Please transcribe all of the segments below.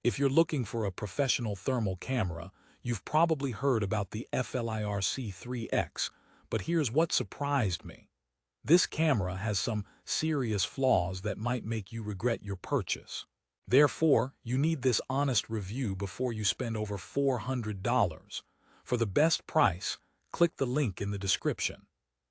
If you're looking for a professional thermal camera, you've probably heard about the FLIR C3-X, but here's what surprised me. This camera has some serious flaws that might make you regret your purchase. Therefore, you need this honest review before you spend over $400. For the best price, click the link in the description.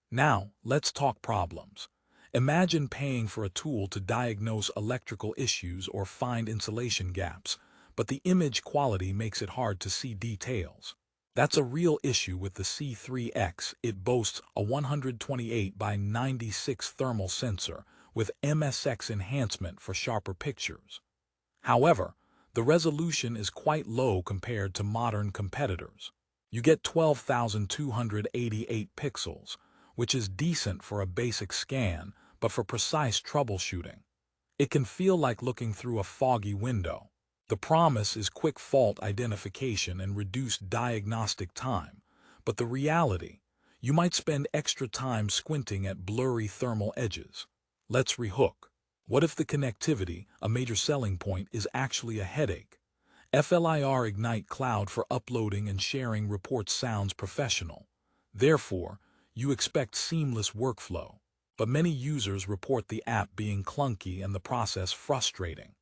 Now, let's talk problems. Imagine paying for a tool to diagnose electrical issues or find insulation gaps, but the image quality makes it hard to see details. That's a real issue with the C3-X. It boasts a 128 by 96 thermal sensor with MSX enhancement for sharper pictures. However, the resolution is quite low compared to modern competitors. You get 12,288 pixels, which is decent for a basic scan, but for precise troubleshooting, it can feel like looking through a foggy window. The promise is quick fault identification and reduced diagnostic time, but the reality, you might spend extra time squinting at blurry thermal edges. Let's rehook. What if the connectivity, a major selling point, is actually a headache? FLIR Ignite Cloud for uploading and sharing reports sounds professional. Therefore, you expect seamless workflow. But many users report the app being clunky and the process frustrating.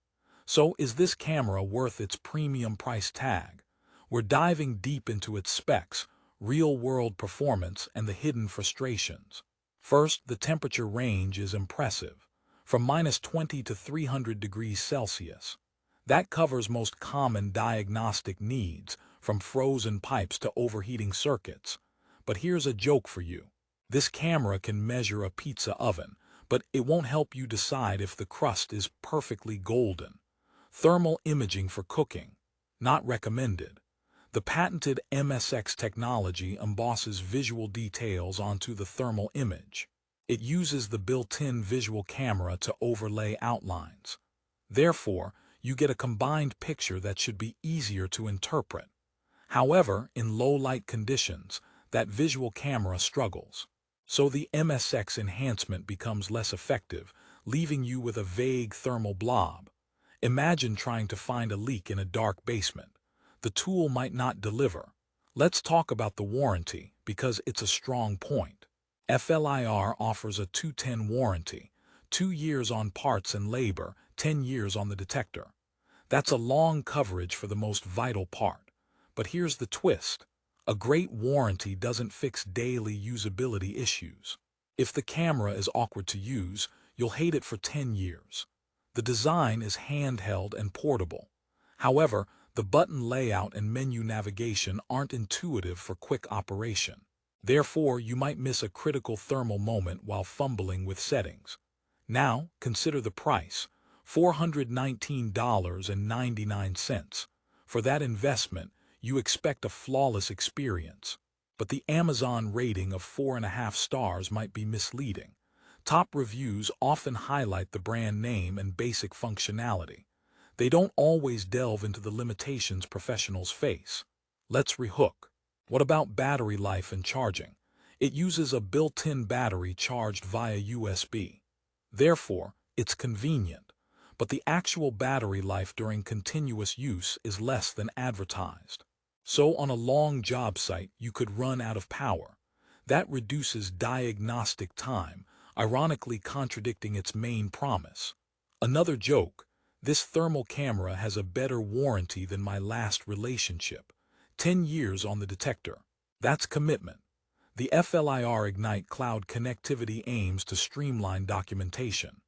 So, is this camera worth its premium price tag? We're diving deep into its specs, real-world performance, and the hidden frustrations. First, the temperature range is impressive. From -20 to 300 degrees Celsius. That covers most common diagnostic needs, from frozen pipes to overheating circuits. But here's a joke for you. This camera can measure a pizza oven, but it won't help you decide if the crust is perfectly golden. Thermal imaging for cooking. Not recommended. The patented MSX technology embosses visual details onto the thermal image. It uses the built-in visual camera to overlay outlines. Therefore, you get a combined picture that should be easier to interpret. However, in low-light conditions, that visual camera struggles. So the MSX enhancement becomes less effective, leaving you with a vague thermal blob. Imagine trying to find a leak in a dark basement. The tool might not deliver. Let's talk about the warranty, because it's a strong point. FLIR offers a 210 warranty, 2 years on parts and labor, 10 years on the detector. That's a long coverage for the most vital part. But here's the twist. A great warranty doesn't fix daily usability issues. If the camera is awkward to use, you'll hate it for 10 years. The design is handheld and portable. However, the button layout and menu navigation aren't intuitive for quick operation. Therefore, you might miss a critical thermal moment while fumbling with settings. Now, consider the price, $419.99. For that investment, you expect a flawless experience. But the Amazon rating of 4.5 stars might be misleading. Top reviews often highlight the brand name and basic functionality. They don't always delve into the limitations professionals face. Let's rehook. What about battery life and charging? It uses a built-in battery charged via USB. Therefore, it's convenient. But the actual battery life during continuous use is less than advertised. So on a long job site, you could run out of power. That reduces diagnostic time, ironically contradicting its main promise. Another joke, this thermal camera has a better warranty than my last relationship. 10 years on the detector. That's commitment. The FLIR Ignite Cloud connectivity aims to streamline documentation.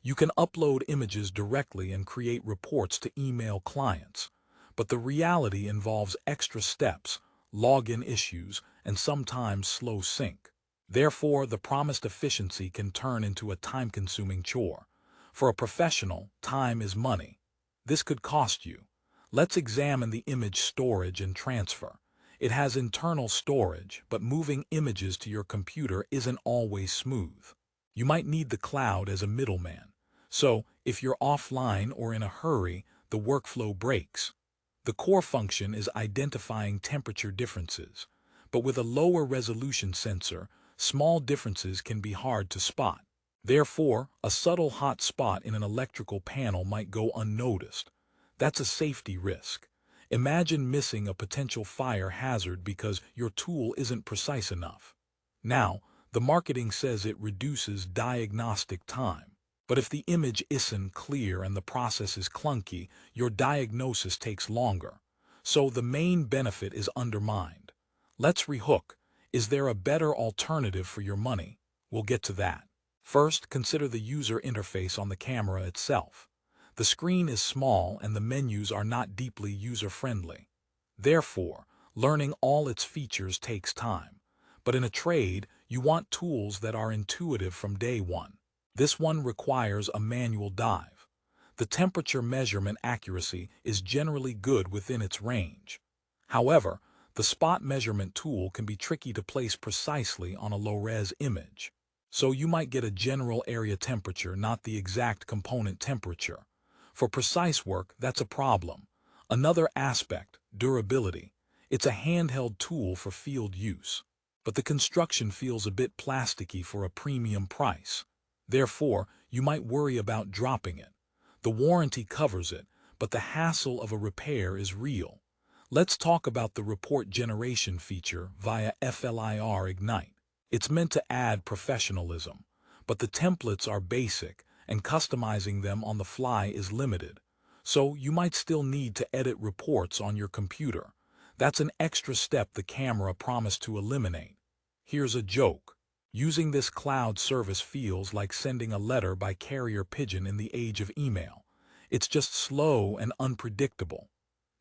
You can upload images directly and create reports to email clients. But the reality involves extra steps, login issues, and sometimes slow sync. Therefore, the promised efficiency can turn into a time-consuming chore. For a professional, time is money. This could cost you. Let's examine the image storage and transfer. It has internal storage, but moving images to your computer isn't always smooth. You might need the cloud as a middleman. So, if you're offline or in a hurry, the workflow breaks. The core function is identifying temperature differences, but with a lower resolution sensor, small differences can be hard to spot. Therefore, a subtle hot spot in an electrical panel might go unnoticed. That's a safety risk. Imagine missing a potential fire hazard because your tool isn't precise enough. Now, the marketing says it reduces diagnostic time. But if the image isn't clear and the process is clunky, your diagnosis takes longer. So the main benefit is undermined. Let's rehook. Is there a better alternative for your money? We'll get to that. First, consider the user interface on the camera itself. The screen is small and the menus are not deeply user-friendly. Therefore, learning all its features takes time. But in a trade, you want tools that are intuitive from day one. This one requires a manual dive. The temperature measurement accuracy is generally good within its range. However, the spot measurement tool can be tricky to place precisely on a low-res image. So you might get a general area temperature, not the exact component temperature. For precise work, that's a problem. Another aspect, durability. It's a handheld tool for field use. But the construction feels a bit plasticky for a premium price. Therefore, you might worry about dropping it. The warranty covers it, but the hassle of a repair is real. Let's talk about the report generation feature via FLIR Ignite. It's meant to add professionalism, but the templates are basic and customizing them on the fly is limited. So you might still need to edit reports on your computer. That's an extra step the camera promised to eliminate. Here's a joke. Using this cloud service feels like sending a letter by carrier pigeon in the age of email. It's just slow and unpredictable.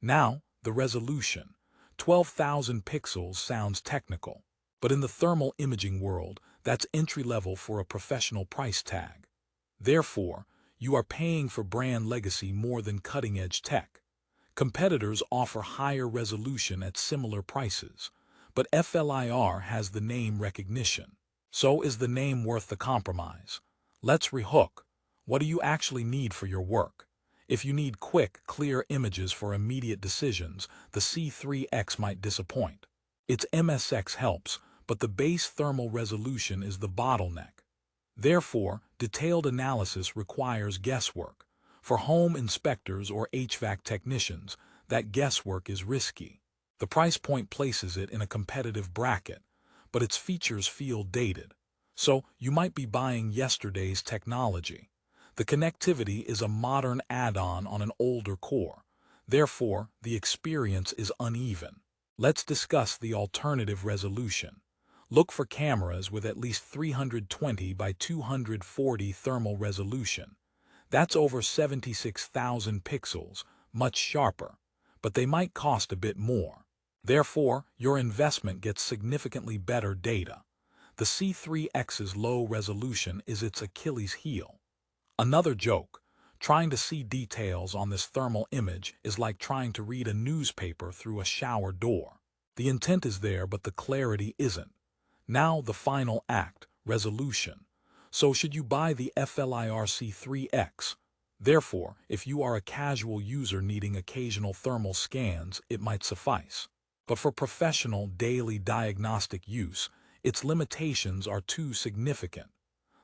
Now, the resolution. 12,000 pixels sounds technical, but in the thermal imaging world, that's entry-level for a professional price tag. Therefore, you are paying for brand legacy more than cutting-edge tech. Competitors offer higher resolution at similar prices, but FLIR has the name recognition. So is the name worth the compromise? Let's rehook. What do you actually need for your work? If you need quick, clear images for immediate decisions, the C3-X might disappoint. Its MSX helps, but the base thermal resolution is the bottleneck. Therefore, detailed analysis requires guesswork. For home inspectors or HVAC technicians, that guesswork is risky. The price point places it in a competitive bracket, but its features feel dated. So you might be buying yesterday's technology. The connectivity is a modern add-on on an older core. Therefore, the experience is uneven. Let's discuss the alternative resolution. Look for cameras with at least 320 by 240 thermal resolution. That's over 76,000 pixels, much sharper, but they might cost a bit more. Therefore, your investment gets significantly better data. The C3-X's low resolution is its Achilles heel. Another joke, trying to see details on this thermal image is like trying to read a newspaper through a shower door. The intent is there, but the clarity isn't. Now the final act, resolution. So should you buy the FLIR C3-X? Therefore, if you are a casual user needing occasional thermal scans, it might suffice. But for professional daily diagnostic use, its limitations are too significant.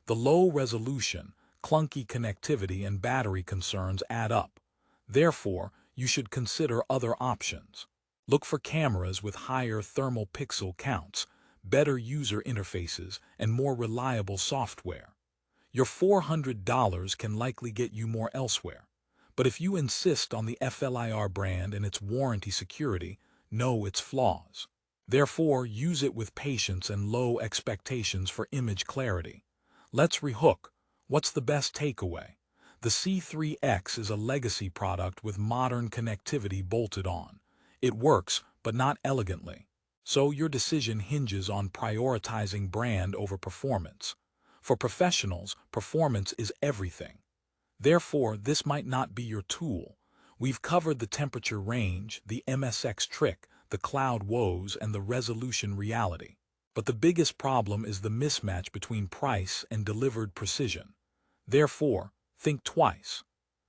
The low resolution, clunky connectivity and battery concerns add up. Therefore, you should consider other options. Look for cameras with higher thermal pixel counts, better user interfaces, and more reliable software. Your $400 can likely get you more elsewhere. But if you insist on the FLIR brand and its warranty security, know its flaws. Therefore, use it with patience and low expectations for image clarity. Let's rehook. What's the best takeaway? The C3-X is a legacy product with modern connectivity bolted on. It works, but not elegantly. So your decision hinges on prioritizing brand over performance. For professionals, performance is everything. Therefore, this might not be your tool. We've covered the temperature range, the MSX trick, the cloud woes, and the resolution reality. But the biggest problem is the mismatch between price and delivered precision. Therefore, think twice.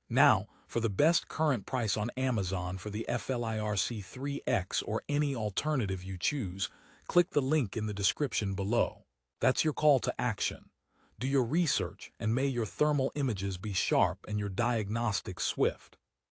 Now, for the best current price on Amazon for the FLIR C3-X or any alternative you choose, click the link in the description below. That's your call to action. Do your research, and may your thermal images be sharp and your diagnostics swift.